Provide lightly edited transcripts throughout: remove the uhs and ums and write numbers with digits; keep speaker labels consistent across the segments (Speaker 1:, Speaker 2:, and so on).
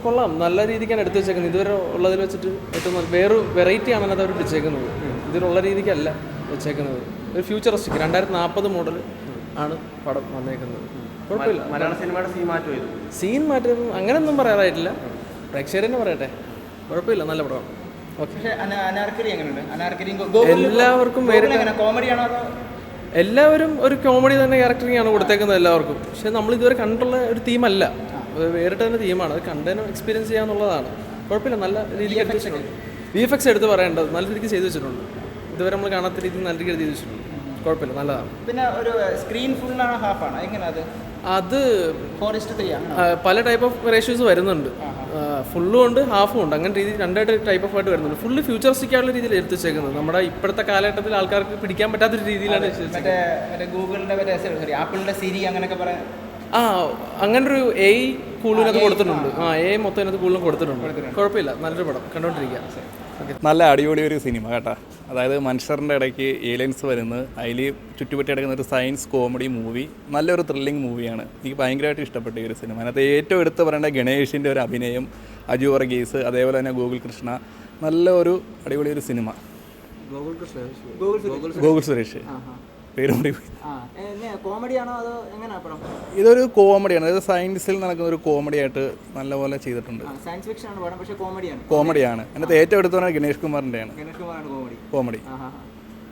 Speaker 1: കൊള്ളാം, നല്ല രീതിക്കാണ് എടുത്തു വെച്ചേക്കുന്നത്. ഇതുവരെ ഉള്ളതിൽ വെച്ചിട്ട് ഏറ്റവും നല്ല വേറൊരു വെറൈറ്റിയാണ് അതിനകത്ത് അവർ വെച്ചേക്കുന്നത്. ഇതിലുള്ള രീതിക്കല്ല വെച്ചേക്കുന്നത്. ഒരു ഫ്യൂച്ചറിസ്റ്റിക് 2040 മോഡൽ ആണ് പടം വന്നേക്കുന്നത്. കുഴപ്പമില്ല.
Speaker 2: മലയാള സിനിമയുടെ
Speaker 1: സീൻ മാറ്റം അങ്ങനെയൊന്നും പറയാറായിട്ടില്ല, പ്രേക്ഷകരെന്നെ പറയട്ടെ. കുഴപ്പമില്ല, നല്ല പടമാണ്. ഓക്കെ. എല്ലാവർക്കും എല്ലാവരും ഒരു കോമഡി തന്നെ ക്യാരക്ടറിങ് ആണ് കൊടുത്തേക്കുന്നത് എല്ലാവർക്കും. പക്ഷെ നമ്മൾ ഇതുവരെ കണ്ടിട്ടുള്ള ഒരു തീമല്ല, വേറിട്ട് തന്നെ തീമാണ്. അത് കണ്ടതിനും എക്സ്പീരിയൻസ് ചെയ്യാന്നുള്ളതാണ്. കുഴപ്പമില്ല, നല്ല രീതിക്ക് എടുത്ത് വെച്ചിട്ടുണ്ട്. VFX എടുത്ത് പറയേണ്ടത് നല്ല രീതിക്ക് ചെയ്തു വെച്ചിട്ടുണ്ട്. ഇതുവരെ നമ്മൾ കാണാത്ത രീതിയിൽ നല്ല രീതിക്ക് ചെയ്തു വെച്ചിട്ടുണ്ട്. കുഴപ്പമില്ല, നല്ലതാണ്.
Speaker 3: പിന്നെ ഒരു സ്ക്രീൻ ഫുള്ളാണ് ഹാഫാണ് എങ്ങനെ
Speaker 1: അത് പല ടൈപ്പ് ഓഫ് റേഷ്യോസ് വരുന്നുണ്ട്. ഫുള്ളും ഉണ്ട്, ഹാഫും ഉണ്ട്. അങ്ങനെ രീതി രണ്ടായിട്ട് ടൈപ്പ് ഓഫ് ആയിട്ട് വരുന്നുണ്ട്. ഫുള്ള് ഫ്യൂച്ചറിസ്റ്റിക് ആയിട്ടുള്ള രീതിയിൽ എടുത്ത് വെച്ചേക്കുന്നത്. നമ്മുടെ ഇപ്പോഴത്തെ കാലഘട്ടത്തിൽ ആൾക്കാർക്ക് പിടിക്കാൻ പറ്റാത്തൊരു രീതിയിലാണ്
Speaker 3: ഗൂഗിളിന്റെ ആപ്പിളിന്റെ സിരി അങ്ങനെയൊക്കെ പറയാം.
Speaker 1: അങ്ങനൊരു AI കൂടുതലൊക്കെ കൊടുത്തിട്ടുണ്ട്. AI മൊത്തം അതിനകത്ത് കൂടുതലും കൊടുത്തിട്ടുണ്ട്. കുഴപ്പമില്ല, നല്ലൊരു പടം കണ്ടോണ്ടിരിക്കുക.
Speaker 4: നല്ല അടിപൊളി ഒരു സിനിമ കേട്ടോ. അതായത് മനുഷ്യരുടെ ഇടയ്ക്ക് ഏലിയൻസ് വരുന്നത്, അതിൽ ചുറ്റുപറ്റി കിടക്കുന്ന ഒരു സയൻസ് കോമഡി മൂവി, നല്ലൊരു ത്രില്ലിംഗ് മൂവിയാണ്. എനിക്ക് ഭയങ്കരമായിട്ട് ഇഷ്ടപ്പെട്ട ഈ ഒരു സിനിമ. അതിനകത്ത് ഏറ്റവും എടുത്ത് പറയേണ്ട ഗണേഷിൻ്റെ ഒരു അഭിനയം, അജു വർഗീസ്, അതേപോലെ തന്നെ ഗോകുൽ കൃഷ്ണ, നല്ല ഒരു അടിപൊളി ഒരു സിനിമ. ഗോകുൽ സുരേഷ് പേര് കൂടി. ഇതൊരു കോമഡിയാണ്, അതായത് സയൻസിൽ നടക്കുന്ന ഒരു കോമഡി ആയിട്ട് നല്ലപോലെ ചെയ്തിട്ടുണ്ട്. കോമഡിയാണ്. അതിനകത്ത് ഏറ്റവും എടുത്തു പറഞ്ഞാൽ ഗണേഷ് കുമാറിൻ്റെയാണ് കോമഡി.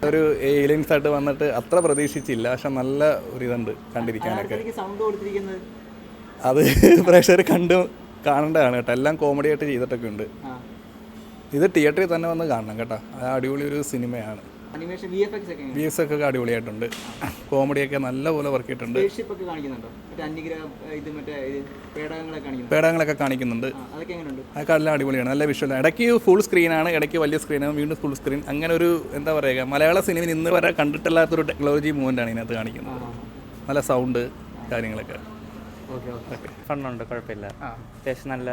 Speaker 4: ഒരു ഏലിയൻസ് ആയിട്ട് വന്നിട്ട് അത്ര പ്രതീക്ഷിച്ചില്ല, പക്ഷെ നല്ല ഒരു ഇതുണ്ട് കണ്ടിരിക്കാനൊക്കെ. അത് പ്രേക്ഷകർ കാണേണ്ടതാണ് കേട്ടോ. എല്ലാം കോമഡി ആയിട്ട് ചെയ്തിട്ടൊക്കെ ഉണ്ട്. ഇത് തിയേറ്ററിൽ തന്നെ വന്ന് കാണണം കേട്ടോ. അത് അടിപൊളി ഒരു സിനിമയാണ്. VFX ഒക്കെ അടിപൊളിയായിട്ടുണ്ട്. കോമഡിയൊക്കെ നല്ലപോലെ വർക്ക് ചെയ്തിട്ടുണ്ട്. പേടകങ്ങളൊക്കെ കാണിക്കുന്നുണ്ട്. അതൊക്കെ എല്ലാം അടിപൊളിയാണ്. നല്ല വിഷ്വൽ. ഇടയ്ക്ക് ഫുൾ സ്ക്രീനാണ്, ഇടയ്ക്ക് വലിയ സ്ക്രീനാണ്, വീണ്ടും ഫുൾ സ്ക്രീൻ. അങ്ങനെ ഒരു എന്താ പറയുക, മലയാള സിനിമയിൽ ഇന്ന് വരെ കണ്ടിട്ടില്ലാത്തൊരു ടെക്നോളജി മൂവ്മെൻ്റാണ് ഇതിനകത്ത് കാണിക്കുന്നത്. നല്ല സൗണ്ട് കാര്യങ്ങളൊക്കെ.
Speaker 5: ഫണ്ണുണ്ട്, കുഴപ്പമില്ല. അത്യാവശ്യം നല്ല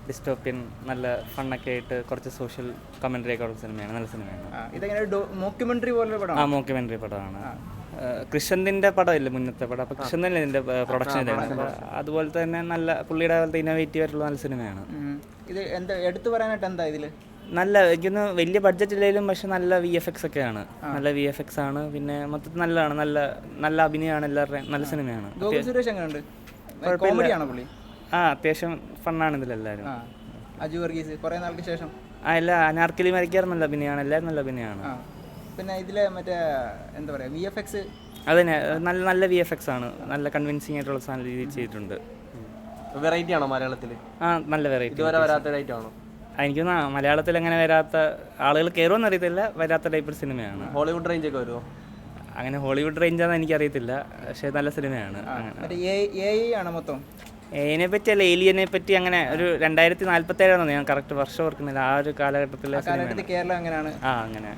Speaker 5: ഡിസ്റ്റോപ്യൻ, നല്ല ഫണ്ണൊക്കെ ആയിട്ട് കുറച്ച് സോഷ്യൽ കമൻട്രി ഒക്കെ ഉള്ള സിനിമയാണ്. നല്ല സിനിമയാണ്.
Speaker 3: മോക്യുമെന്ററി പോലെ പടം.
Speaker 5: മോക്യുമെന്ററി പടമാണ്. കൃഷ്ണന്റെ പടമില്ല മുന്നത്തെ പടം, അപ്പോൾ കൃഷ്ണൻ്റെ ഇതിൻ്റെ പ്രൊഡക്ഷൻ ഇതാണ്. അതുപോലെ തന്നെ നല്ല പുള്ളിയുടെ പോലത്തെ ഇന്നോവേറ്റീവ് ആയിട്ടുള്ള നല്ല സിനിമയാണ്.
Speaker 3: ഇത് എന്താ എടുത്തു പറയാനായിട്ട് എന്താ ഇതിൽ
Speaker 5: നല്ല, എനിക്കൊന്ന് വലിയ ബഡ്ജറ്റ് ഇല്ലെങ്കിലും പക്ഷെ നല്ല VFX ഒക്കെയാണ്. നല്ല VFX ആണ്. പിന്നെ മൊത്തത്തിൽ നല്ലതാണ്, നല്ല അഭിനയമാണ് എല്ലാവരുടെയും. നല്ല സിനിമയാണ്.
Speaker 3: സുരേഷ് എങ്ങനെയുണ്ട്?
Speaker 5: അത്യാവശ്യം ഫണ്ണാണ് ഇതിലെല്ലാവരും.
Speaker 3: അജു വർഗീസ് കുറേ നാൾക്ക് ശേഷം
Speaker 5: അല്ല, അനാർക്കലി മരിക്കാറ് നല്ല അഭിനയമാണ്, എല്ലാവരും നല്ല അഭിനയമാണ്.
Speaker 3: പിന്നെ ഇതിലെ മറ്റേ എന്താ പറയുക VFX
Speaker 5: അതന്നെ നല്ല VFX ആണ്. നല്ല കൺവിൻസിങ് ആയിട്ടുള്ള സാധനം രീതിയിൽ ചെയ്തിട്ടുണ്ട്.
Speaker 2: വെറൈറ്റി ആണോ മലയാളത്തിൽ?
Speaker 5: നല്ല വെറൈറ്റി.
Speaker 2: ഇതുവരെ വരാത്ത ഐറ്റം ആണോ?
Speaker 5: എനിക്കൊന്ന് മലയാളത്തിൽ അങ്ങനെ വരാത്ത ആളുകൾ കയറുമെന്ന് അറിയത്തില്ല, വരാത്ത ടൈപ്പ് സിനിമയാണ്.
Speaker 2: ഹോളിവുഡ് റേഞ്ച് ഒക്കെ വരുമോ?
Speaker 5: അങ്ങനെ ഹോളിവുഡ് റേഞ്ചാണെന്ന് എനിക്കറിയത്തില്ല, പക്ഷേ നല്ല സിനിമയാണ്.
Speaker 3: മൊത്തം
Speaker 5: ഏനെ പറ്റി അല്ല, ഏലിയനെ പറ്റി. അങ്ങനെ ഒരു 2047 ഞാൻ കറക്റ്റ് വർഷം ഓർക്കുന്നില്ല. ആ ഒരു കാലഘട്ടത്തിലെ
Speaker 3: കേരളം അങ്ങനെയാണ്.
Speaker 5: അങ്ങനെ